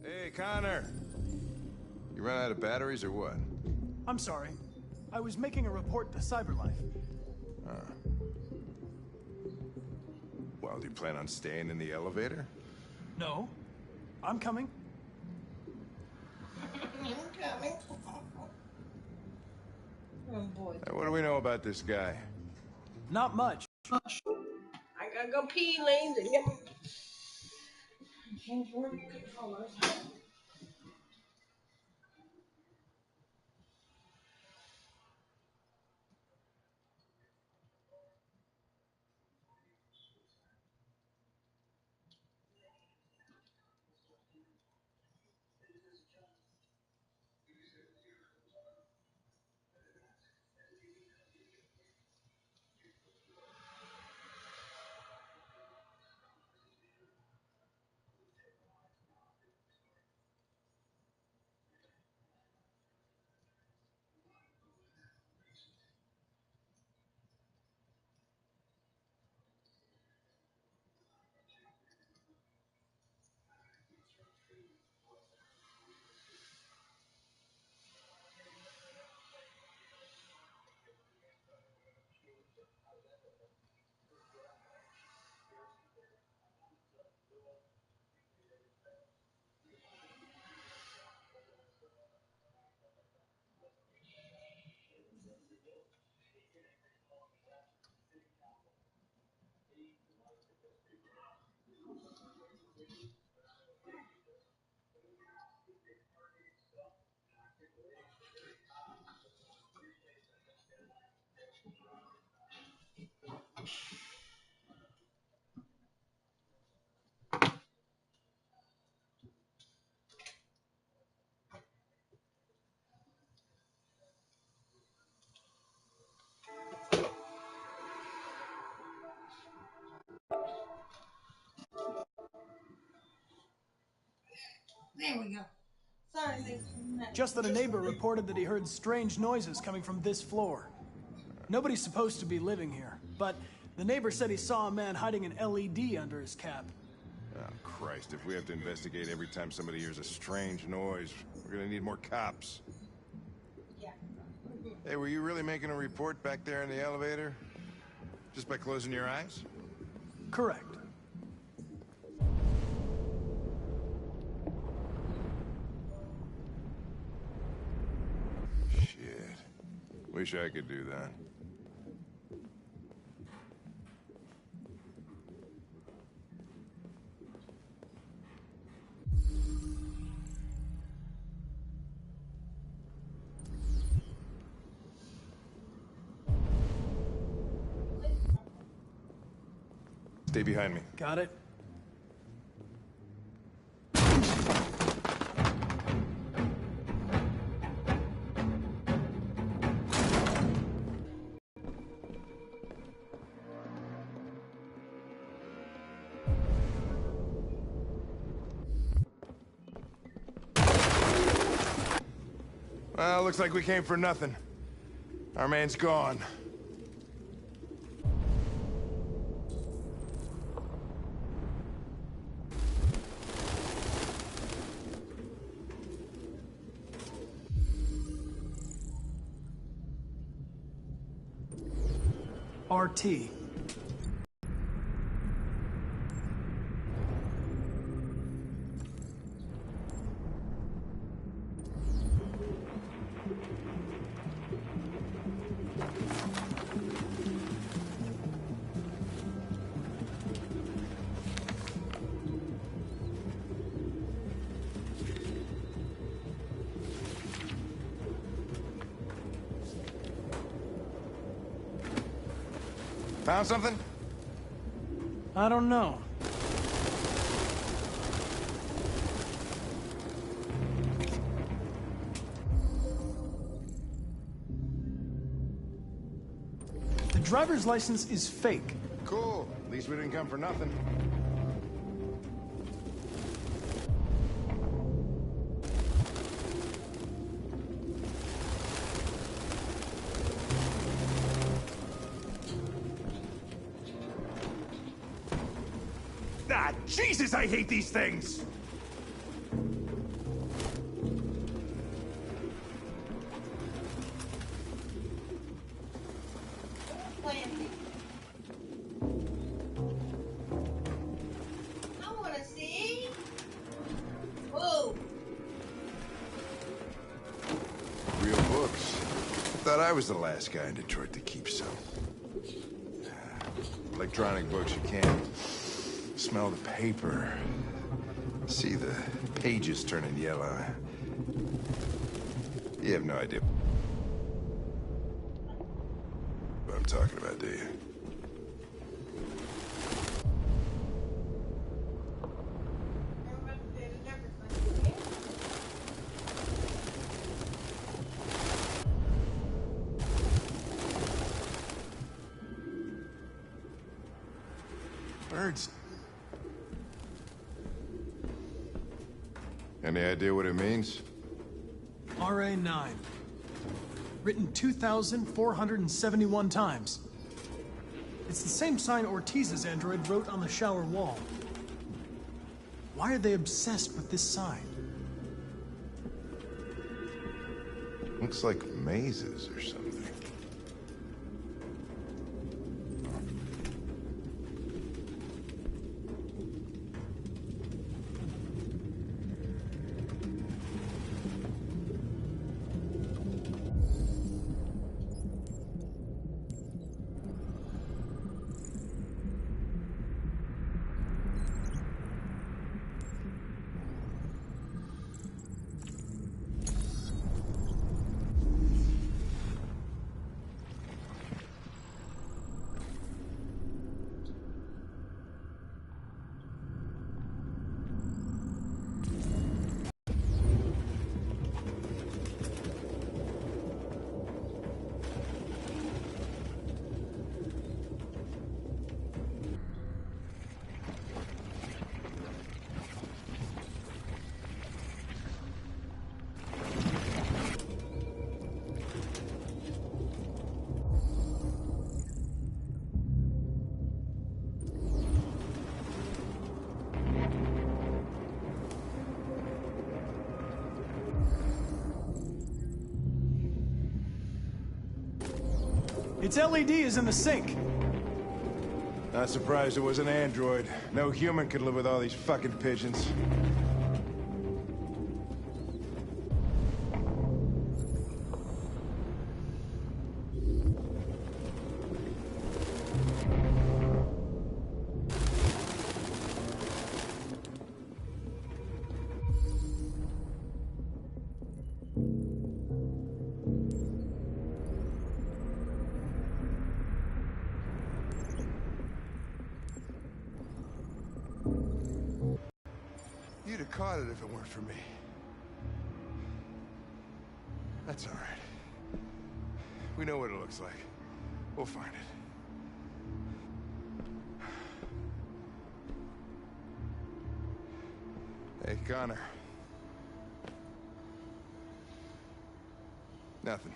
Hey, Connor. You ran out of batteries or what? I'm sorry. I was making a report to CyberLife. Well, do you plan on staying in the elevator? No. I'm coming. I'm coming. Oh boy. Hey, what do we know about this guy? Not much. I gotta go pee, Lanes, and get my controllers. There we go. Sorry, they... Just that a neighbor reported that he heard strange noises coming from this floor. Nobody's supposed to be living here, but the neighbor said he saw a man hiding an LED under his cap. Oh, Christ, if we have to investigate every time somebody hears a strange noise, we're gonna need more cops. Yeah. Hey, were you really making a report back there in the elevator? Just by closing your eyes? Correct. Shit. Wish I could do that. Stay behind me. Got it. Well, looks like we came for nothing. Our man's gone. RT. Found something? I don't know. The driver's license is fake. Cool. At least we didn't come for nothing. Ah, Jesus, I hate these things! I want to see. Whoa. Real books. I thought I was the last guy in Detroit to keep some. Electronic books, you can't smell the paper. See the pages turning yellow. You have no idea what I'm talking about, do you? Birds. Any idea what it means? RA9. Written 2,471 times. It's the same sign Ortiz's android wrote on the shower wall. Why are they obsessed with this sign? Looks like mazes or something. Its LED is in the sink. Not surprised it was an android. No human could live with all these fucking pigeons. You'd have caught it if it weren't for me. That's all right. We know what it looks like. We'll find it. Hey, Connor. Nothing.